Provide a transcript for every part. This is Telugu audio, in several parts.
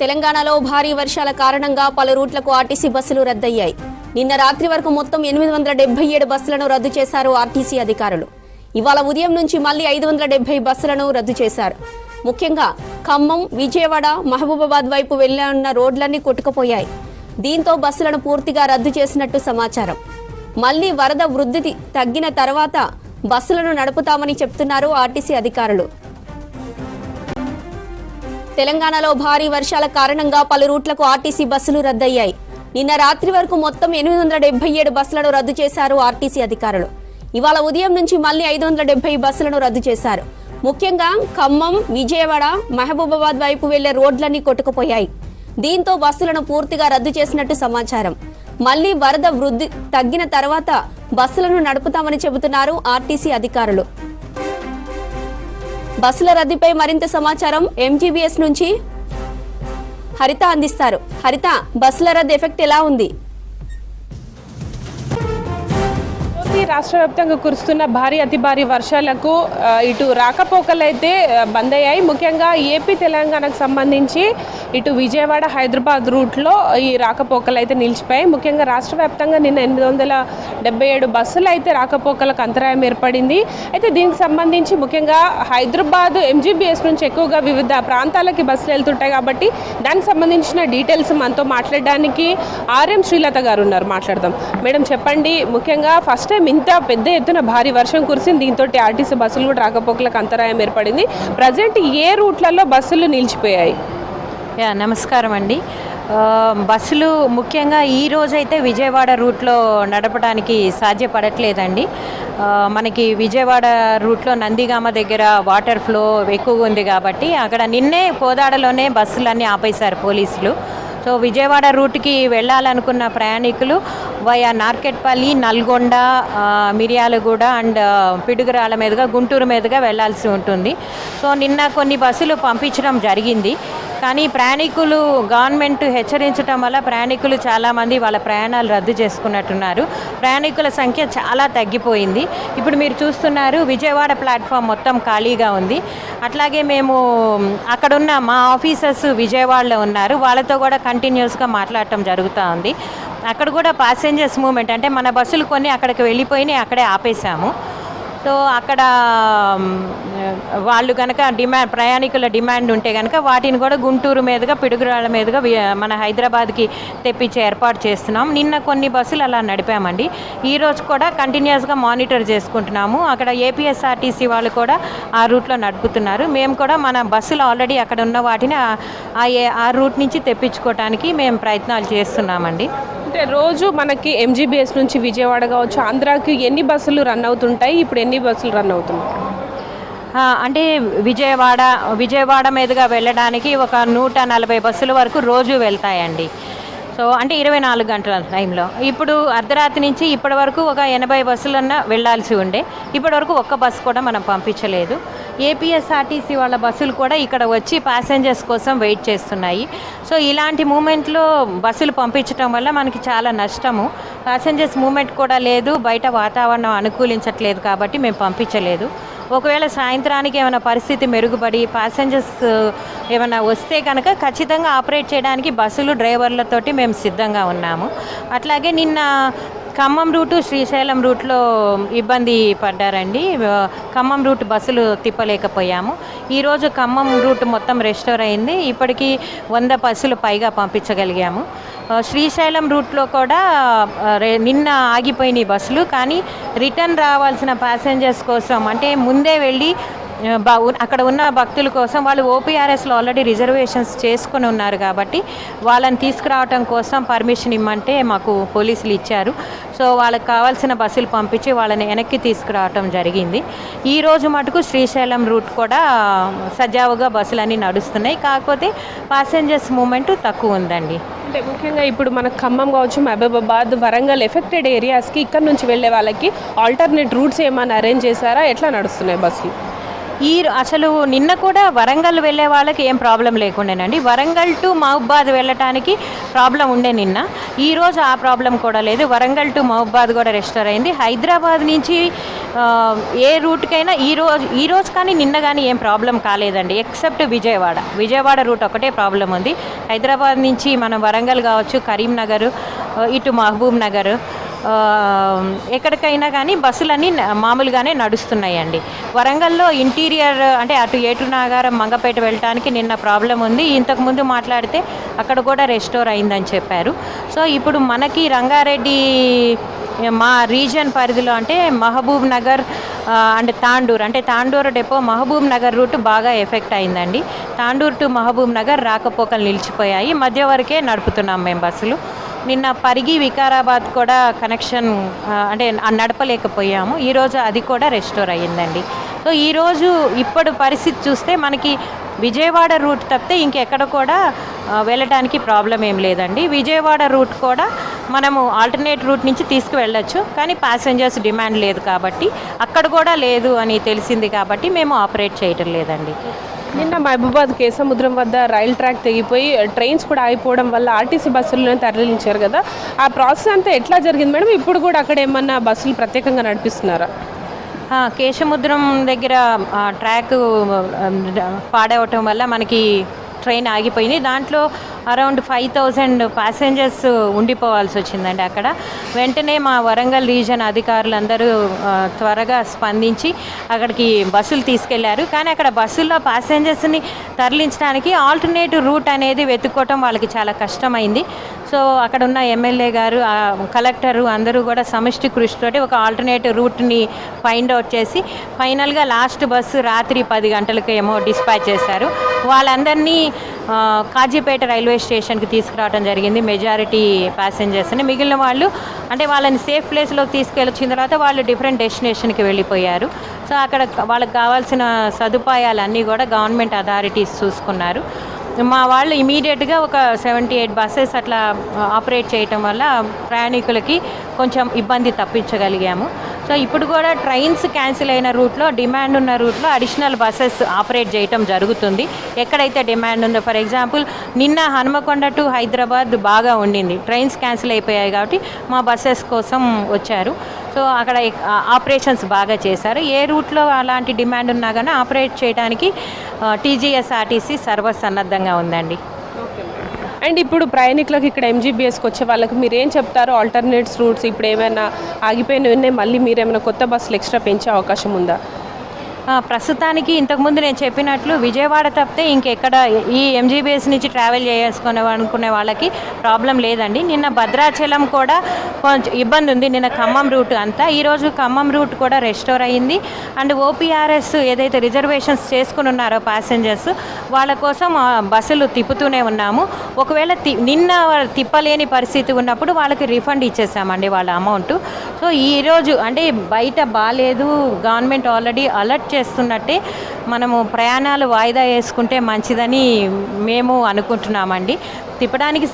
తెలంగాణలో భారీ వర్షాల కారణంగా పలు రూట్లకు ఆర్టీసీ బస్సులు రద్దయ్యాయి. నిన్న రాత్రి వరకు మొత్తం 877 బస్సులను రద్దు చేశారు ఆర్టీసీ అధికారులు. ఇవాళ ఉదయం నుంచి మళ్లీ 570 బస్సులను రద్దు చేశారు. ముఖ్యంగా ఖమ్మం, విజయవాడ, మహబూబాబాద్ వైపు వెళ్లనున్న రోడ్లన్నీ కొట్టుకుపోయాయి. దీంతో బస్సులను పూర్తిగా రద్దు చేసినట్టు సమాచారం. మళ్లీ వరద వృద్ధి తగ్గిన తర్వాత బస్సులను నడుపుతామని చెప్తున్నారు ఆర్టీసీ అధికారులు. తెలంగాణలో భారీ వర్షాల కారణంగా పలు రూట్లకు ఆర్టీసీ బస్సులు రద్దయ్యాయి. నిన్న రాత్రి వరకు మొత్తం 877 బస్సులను రద్దు చేశారు ఆర్టీసీ అధికారులు. ఇవాళ ఉదయం నుంచి మళ్లీ 570 బస్సులను రద్దు చేశారు. ముఖ్యంగా ఖమ్మం, విజయవాడ, మహబూబాబాద్ వైపు వెళ్లే రోడ్లన్నీ కొట్టుకుపోయాయి. దీంతో బస్సులను పూర్తిగా రద్దు చేసినట్టు సమాచారం. మళ్లీ వరద వృద్ధి తగ్గిన తర్వాత బస్సులను నడుపుతామని చెబుతున్నారు ఆర్టీసీ అధికారులు. బస్సుల రద్దీపై మరింత సమాచారం ఎంజీబీఎస్ నుంచి హరిత అందిస్తారు. హరిత, బస్సుల రద్దు ఎఫెక్ట్ ఎలా ఉంది? రాష్ట్ర వ్యాప్తంగా కురుస్తున్న అతి భారీ వర్షాలకు ఇటు రాకపోకలు అయితే బంద్ అయ్యాయి. ముఖ్యంగా ఏపీ తెలంగాణకు సంబంధించి ఇటు విజయవాడ, హైదరాబాద్ రూట్లో ఈ రాకపోకలు అయితే నిలిచిపోయాయి. ముఖ్యంగా రాష్ట్ర వ్యాప్తంగా నిన్న 877 బస్సులు అయితే రాకపోకలకు అంతరాయం ఏర్పడింది. అయితే దీనికి సంబంధించి ముఖ్యంగా హైదరాబాద్ ఎంజీబీఎస్ నుంచి ఎక్కువగా వివిధ ప్రాంతాలకి బస్సులు వెళ్తుంటాయి కాబట్టి దానికి సంబంధించిన డీటెయిల్స్ మనతో మాట్లాడడానికి ఆర్ఎం శ్రీలత గారు ఉన్నారు. మాట్లాడదాం. మేడం, చెప్పండి, ముఖ్యంగా ఫస్ట్ టైం ఇంత పెద్ద ఎత్తున భారీ వర్షం కురిసింది. దీంతో ఆర్టీసీ బస్సులు కూడా రాకపోకలకు అంతరాయం ఏర్పడింది. ప్రజెంట్ ఏ రూట్లలో బస్సులు నిలిచిపోయాయి? నమస్కారం అండి. బస్సులు ముఖ్యంగా ఈ రోజైతే విజయవాడ రూట్లో నడపడానికి సాధ్యపడట్లేదండి. మనకి విజయవాడ రూట్లో నందిగామ దగ్గర వాటర్ ఫ్లో ఎక్కువగా ఉంది కాబట్టి అక్కడ నిన్నే కోదాడలోనే బస్సులన్నీ ఆపేశారు పోలీసులు. సో విజయవాడ రూట్కి వెళ్ళాలనుకున్న ప్రయాణికులు వయా నార్కెట్పల్లి, నల్గొండ, మిర్యాలగూడ అండ్ పిడుగురాల మీదుగా గుంటూరు మీదుగా వెళ్లాల్సి ఉంటుంది. సో నిన్న కొన్ని బస్సులు పంపించడం జరిగింది. కానీ ప్రయాణికులు గవర్నమెంట్ హెచ్చరించడం వల్ల ప్రయాణికులు చాలామంది వాళ్ళ ప్రయాణాలు రద్దు చేసుకున్నట్టున్నారు. ప్రయాణికుల సంఖ్య చాలా తగ్గిపోయింది. ఇప్పుడు మీరు చూస్తున్నారు విజయవాడ ప్లాట్ఫామ్ మొత్తం ఖాళీగా ఉంది. అట్లాగే మేము అక్కడున్న మా ఆఫీసర్స్ విజయవాడలో ఉన్నారు. వాళ్ళతో కూడా కంటిన్యూస్గా మాట్లాడటం జరుగుతూ ఉంది. అక్కడ కూడా ప్యాసింజర్స్ మూవ్మెంట్ అంటే మన బస్సులు కొన్ని అక్కడికి వెళ్ళిపోయినాయి, అక్కడే ఆపేశాము. సో అక్కడ వాళ్ళు కనుక ప్రయాణికుల డిమాండ్ ఉంటే కనుక వాటిని కూడా గుంటూరు మీదుగా, పిడుగురాళ్ళ మీదుగా మన హైదరాబాద్కి తెప్పించే ఏర్పాటు చేస్తున్నాం. నిన్న కొన్ని బస్సులు అలా నడిపామండి. ఈరోజు కూడా కంటిన్యూస్గా మానిటర్ చేసుకుంటున్నాము. అక్కడ ఏపీఎస్ఆర్టీసీ వాళ్ళు కూడా ఆ రూట్లో నడుపుతున్నారు. మేము కూడా మన బస్సులు ఆల్రెడీ అక్కడ ఉన్న వాటిని ఆ రూట్ నుంచి తెప్పించుకోవడానికి మేము ప్రయత్నాలు చేస్తున్నామండి. అంటే రోజు మనకి ఎంజీబీఎస్ నుంచి విజయవాడ కావచ్చు, ఆంధ్రాకి ఎన్ని బస్సులు రన్ అవుతుంటాయి? ఇప్పుడు ఎన్ని బస్సులు రన్ అవుతున్నాయి? అంటే విజయవాడ మీదుగా వెళ్ళడానికి ఒక 140 బస్సుల వరకు రోజు వెళ్తాయండి. సో అంటే 24 గంటల టైంలో. ఇప్పుడు అర్ధరాత్రి నుంచి ఇప్పటి వరకు ఒక 80 బస్సులన్నా వెళ్ళాల్సి ఉండే. ఇప్పటి వరకు ఒక్క బస్సు కూడా మనం పంపించలేదు. ఏపీఎస్ఆర్టీసీ వాళ్ళ బస్సులు కూడా ఇక్కడ వచ్చి ప్యాసింజర్స్ కోసం వెయిట్ చేస్తున్నాయి. సో ఇలాంటి మూమెంట్లో బస్సులు పంపించడం వల్ల మనకి చాలా నష్టము. ప్యాసింజర్స్ మూమెంట్ కూడా లేదు, బయట వాతావరణం అనుకూలించట్లేదు కాబట్టి మేము పంపించలేదు. ఒకవేళ సాయంత్రానికి ఏమైనా పరిస్థితి మెరుగుపడి ప్యాసింజర్స్ ఏమైనా వస్తే కనుక ఖచ్చితంగా ఆపరేట్ చేయడానికి బస్సులు, డ్రైవర్లతోటి మేము సిద్ధంగా ఉన్నాము. అట్లాగే నిన్న ఖమ్మం రూటు, శ్రీశైలం రూట్లో ఇబ్బంది పడ్డారండి. ఖమ్మం రూట్ బస్సులు తిప్పలేకపోయాము. ఈరోజు ఖమ్మం రూట్ మొత్తం రెస్టోర్ అయింది. ఇప్పటికీ 100 బస్సులు పైగా పంపించగలిగాము. శ్రీశైలం రూట్లో కూడా నిన్న ఆగిపోయినాయి బస్సులు. కానీ రిటర్న్ రావాల్సిన ప్యాసింజర్స్ కోసం అంటే ముందే వెళ్ళి అక్కడ ఉన్న భక్తుల కోసం వాళ్ళు ఓపీఆర్ఎస్లో ఆల్రెడీ రిజర్వేషన్స్ చేసుకొని ఉన్నారు కాబట్టి వాళ్ళని తీసుకురావటం కోసం పర్మిషన్ ఇమ్మంటే మాకు పోలీసులు ఇచ్చారు. సో వాళ్ళకి కావాల్సిన బస్సులు పంపించి వాళ్ళని వెనక్కి తీసుకురావటం జరిగింది. ఈరోజు మటుకు శ్రీశైలం రూట్ కూడా సజావుగా బస్సులన్నీ నడుస్తున్నాయి. కాకపోతే ప్యాసింజర్స్ మూమెంట్ తక్కువ ఉందండి. అంటే ముఖ్యంగా ఇప్పుడు మన ఖమ్మం కావచ్చు, మహబూబాబాద్, వరంగల్ ఎఫెక్టెడ్ ఏరియాస్కి ఇక్కడ నుంచి వెళ్ళే వాళ్ళకి ఆల్టర్నేట్ రూట్స్ ఏమైనా అరేంజ్ చేశారా? ఎట్లా నడుస్తున్నాయి బస్సులు? అసలు నిన్న కూడా వరంగల్ వెళ్ళే వాళ్ళకి ఏం ప్రాబ్లం లేకుండేనండి. వరంగల్ టు మహబూబాద్ వెళ్ళటానికి ప్రాబ్లం ఉండే నిన్న. ఈరోజు ఆ ప్రాబ్లం కూడా లేదు. వరంగల్ టు మహబూబాద్ కూడా రెస్టోర్ అయింది. హైదరాబాద్ నుంచి ఏ రూట్కైనా ఈరోజు కానీ నిన్న కానీ ఏం ప్రాబ్లం కాలేదండి, ఎక్సెప్ట్ విజయవాడ రూట్ ఒకటే ప్రాబ్లం ఉంది. హైదరాబాద్ నుంచి మనం వరంగల్ కావచ్చు, కరీంనగర్, ఇటు మహబూబ్ నగర్, ఎక్కడికైనా కానీ బస్సులన్నీ మామూలుగానే నడుస్తున్నాయండి. వరంగల్లో ఇంటీరియర్ అంటే అటు ఏటునాగారం, మంగపేట వెళ్ళడానికి నిన్న ప్రాబ్లం ఉంది. ఇంతకుముందు మాట్లాడితే అక్కడ కూడా రెస్టోర్ అయిందని చెప్పారు. సో ఇప్పుడు మనకి రంగారెడ్డి మా రీజియన్ పరిధిలో అంటే మహబూబ్ నగర్ అండ్ తాండూరు డెపో మహబూబ్ నగర్ రూట్ బాగా ఎఫెక్ట్ అయిందండి. తాండూరు టు మహబూబ్ నగర్ రాకపోకలు నిలిచిపోయాయి, మధ్య వరకే నడుపుతున్నాం మేము బస్సులు. నిన్న పరిగి వికారాబాద్ కూడా కనెక్షన్ అంటే నడపలేకపోయాము, ఈరోజు అది కూడా రెస్టోర్ అయ్యిందండి. సో ఈరోజు ఇప్పుడు పరిస్థితి చూస్తే మనకి విజయవాడ రూట్ తప్పితే ఇంకెక్కడ కూడా వెళ్ళడానికి ప్రాబ్లం ఏం లేదండి. విజయవాడ రూట్ కూడా మనము ఆల్టర్నేట్ రూట్ నుంచి తీసుకువెళ్ళచ్చు, కానీ ప్యాసింజర్స్ డిమాండ్ లేదు కాబట్టి, అక్కడ కూడా లేదు అని తెలిసింది కాబట్టి మేము ఆపరేట్ చేయటం లేదండి. నిన్న మహబూబాద్ కేసముద్రం వద్ద రైల్ ట్రాక్ తెగిపోయి ట్రైన్స్ కూడా ఆగిపోవడం వల్ల ఆర్టీసీ బస్సులను తరలించారు కదా, ఆ ప్రాసెస్ అంతా ఎట్లా జరిగింది మేడం? ఇప్పుడు కూడా అక్కడ ఏమన్నా బస్సులు ప్రత్యేకంగా నడిపిస్తున్నారా? కేశముద్రం దగ్గర ట్రాక్ పాడవటం వల్ల మనకి ట్రైన్ ఆగిపోయింది. దాంట్లో అరౌండ్ 5,000 ప్యాసింజర్స్ ఉండిపోవాల్సి వచ్చిందండి అక్కడ. వెంటనే మా వరంగల్ రీజన్ అధికారులందరూ త్వరగా స్పందించి అక్కడికి బస్సులు తీసుకెళ్లారు. కానీ అక్కడ బస్సుల్లో ప్యాసింజర్స్ని తరలించడానికి ఆల్టర్నేటివ్ రూట్ అనేది వెతుక్కోవటం వాళ్ళకి చాలా కష్టమైంది. సో అక్కడ ఉన్న ఎమ్మెల్యే గారు, కలెక్టరు అందరూ కూడా సమిష్టి కృషితోటి ఒక ఆల్టర్నేటివ్ రూట్ని ఫైండ్ అవుట్ చేసి ఫైనల్గా లాస్ట్ బస్సు రాత్రి 10 గంటలకు ఏమో డిస్పాచ్ చేశారు. వాళ్ళందరినీ కాజీపేట రైల్వే స్టేషన్కి తీసుకురావడం జరిగింది, మెజారిటీ ప్యాసింజర్స్ని. మిగిలిన వాళ్ళు అంటే వాళ్ళని సేఫ్ ప్లేస్లోకి తీసుకెళ్ళొచ్చిన తర్వాత వాళ్ళు డిఫరెంట్ డెస్టినేషన్కి వెళ్ళిపోయారు. సో అక్కడ వాళ్ళకి కావాల్సిన సదుపాయాలన్నీ కూడా గవర్నమెంట్ అథారిటీస్ చూసుకున్నారు. మా వాళ్ళు ఇమీడియట్గా ఒక 78 బస్సెస్ అట్లా ఆపరేట్ చేయటం వల్ల ప్రయాణికులకి కొంచెం ఇబ్బంది తప్పించగలిగాము. సో ఇప్పుడు కూడా ట్రైన్స్ క్యాన్సిల్ అయిన రూట్లో, డిమాండ్ ఉన్న రూట్లో అడిషనల్ బస్సెస్ ఆపరేట్ చేయటం జరుగుతుంది ఎక్కడైతే డిమాండ్ ఉందో. ఫర్ ఎగ్జాంపుల్ నిన్న హనుమకొండ టు హైదరాబాద్ బాగా ఉండింది, ట్రైన్స్ క్యాన్సిల్ అయిపోయాయి కాబట్టి మా బస్సెస్ కోసం వచ్చారు. సో అక్కడ ఆపరేషన్స్ బాగా చేశారు. ఏ రూట్లో అలాంటి డిమాండ్ ఉన్నా కానీ ఆపరేట్ చేయడానికి టీజీఎస్ఆర్టీసీ సర్వసన్నద్ధంగా ఉందండి. అండ్ ఇప్పుడు ప్రయాణికులకు ఇక్కడ ఎంజీబీఎస్కి వచ్చే వాళ్ళకి మీరు ఏం చెప్తారు? ఆల్టర్నేట్స్ రూట్స్ ఇప్పుడు ఏమైనా ఆగిపోయినవి ఉన్నాయి, మళ్ళీ మీరు ఏమైనా కొత్త బస్సులు ఎక్స్ట్రా పెంచే అవకాశం ఉందా? ప్రస్తుతానికి ఇంతకుముందు నేను చెప్పినట్లు విజయవాడ తప్పితే ఇంకెక్కడ ఈ ఎంజీబీఎస్ నుంచి ట్రావెల్ అనుకునే వాళ్ళకి ప్రాబ్లం లేదండి. నిన్న భద్రాచలం కూడా కొంచెం ఇబ్బంది ఉంది, నిన్న ఖమ్మం రూట్ అంతా. ఈరోజు ఖమ్మం రూట్ కూడా రెస్టోర్ అయ్యింది. అండ్ ఓపీఆర్ఎస్ ఏదైతే రిజర్వేషన్స్ చేసుకుని ఉన్నారో ప్యాసింజర్స్ వాళ్ళ కోసం బస్సులు తిప్పుతూనే ఉన్నాము. ఒకవేళ నిన్న తిప్పలేని పరిస్థితి ఉన్నప్పుడు వాళ్ళకి రిఫండ్ ఇచ్చేసామండి వాళ్ళ అమౌంట్. సో ఈరోజు అంటే బయట బాగాలేదు, గవర్నమెంట్ ఆల్రెడీ అలర్ట్ చేస్తున్నట్టే మనము ప్రయాణాలు వాయిదా వేసుకుంటే మంచిదని మేము అనుకుంటున్నామండి. తిప్పడానికి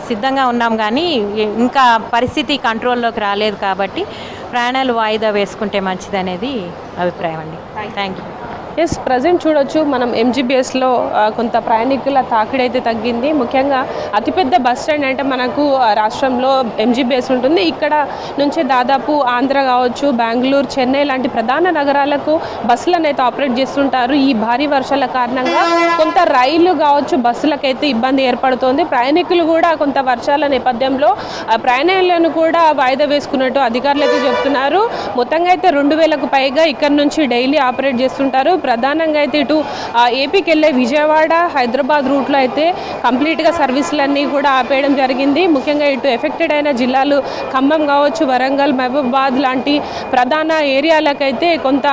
సిద్ధంగా ఉన్నాం, కానీ ఇంకా పరిస్థితి కంట్రోల్లోకి రాలేదు కాబట్టి ప్రయాణాలు వాయిదా వేసుకుంటే మంచిదనేది అభిప్రాయం అండి. Thank you. ఎస్, ప్రజెంట్ చూడొచ్చు మనం ఎంజీబీఎస్లో కొంత ప్రయాణికుల తాకిడైతే తగ్గింది. ముఖ్యంగా అతిపెద్ద బస్ స్టాండ్ అంటే మనకు రాష్ట్రంలో ఎంజీబీఎస్ ఉంటుంది. ఇక్కడ నుంచే దాదాపు ఆంధ్ర కావచ్చు, బెంగళూరు, చెన్నై లాంటి ప్రధాన నగరాలకు బస్సులను అయితే ఆపరేట్ చేస్తుంటారు. ఈ భారీ వర్షాల కారణంగా కొంత రైళ్లు కావచ్చు, బస్సులకైతే ఇబ్బంది ఏర్పడుతోంది. ప్రయాణికులు కూడా కొంత వర్షాల నేపథ్యంలో ప్రయాణాలను కూడా వాయిదా వేసుకున్నట్టు అధికారులు అయితే చెప్తున్నారు. మొత్తంగా అయితే 2,000కు పైగా ఇక్కడ నుంచి డైలీ ఆపరేట్ చేస్తుంటారు. ప్రధానంగా అయితే ఇటు ఏపీకి వెళ్ళే విజయవాడ, హైదరాబాద్ రూట్లో అయితే కంప్లీట్గా సర్వీసులన్నీ కూడా ఆపేయడం జరిగింది. ముఖ్యంగా ఇటు ఎఫెక్టెడ్ అయిన జిల్లాలు ఖమ్మం కావచ్చు, వరంగల్, మహబూబాద్ లాంటి ప్రధాన ఏరియాలకైతే కొంత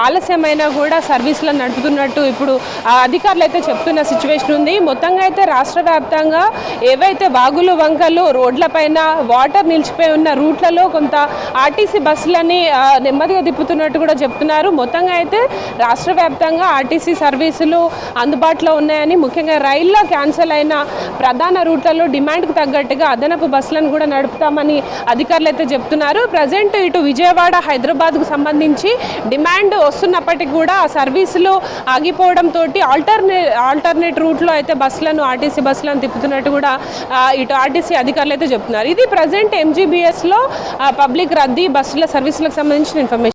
ఆలస్యమైనా కూడా సర్వీసులను నడుపుతున్నట్టు ఇప్పుడు అధికారులు అయితే చెప్తున్న సిచ్యువేషన్ ఉంది. మొత్తంగా అయితే రాష్ట్ర వ్యాప్తంగా ఏవైతే వాగులు, వంకలు, రోడ్లపైన వాటర్ నిలిచిపోయి ఉన్న రూట్లలో కొంత ఆర్టీసీ బస్సులని నెమ్మదిగా తిప్పుతున్నట్టు కూడా చెప్తున్నారు. మొత్తంగా అయితే రాష్ట్ర వ్యాప్తంగా ఆర్టీసీ సర్వీసులు అందుబాటులో ఉన్నాయని, ముఖ్యంగా రైల్లో క్యాన్సిల్ అయిన ప్రధాన రూట్లలో డిమాండ్కు తగ్గట్టుగా అదనపు బస్సులను కూడా నడుపుతామని అధికారులు అయితే చెప్తున్నారు. ప్రజెంట్ ఇటు విజయవాడ, హైదరాబాద్కు సంబంధించి డిమాండ్ వస్తున్నప్పటికీ కూడా ఆ సర్వీసులు ఆగిపోవడంతో ఆల్టర్నేట్ రూట్లో అయితే బస్సులను, ఆర్టీసీ బస్సులను తిప్పుతున్నట్టు కూడా ఇటు ఆర్టీసీ అధికారులు అయితే చెప్తున్నారు. ఇది ప్రజెంట్ ఎంజీబీఎస్లో పబ్లిక్ రద్దీ, బస్సుల సర్వీసులకు సంబంధించిన ఇన్ఫర్మేషన్.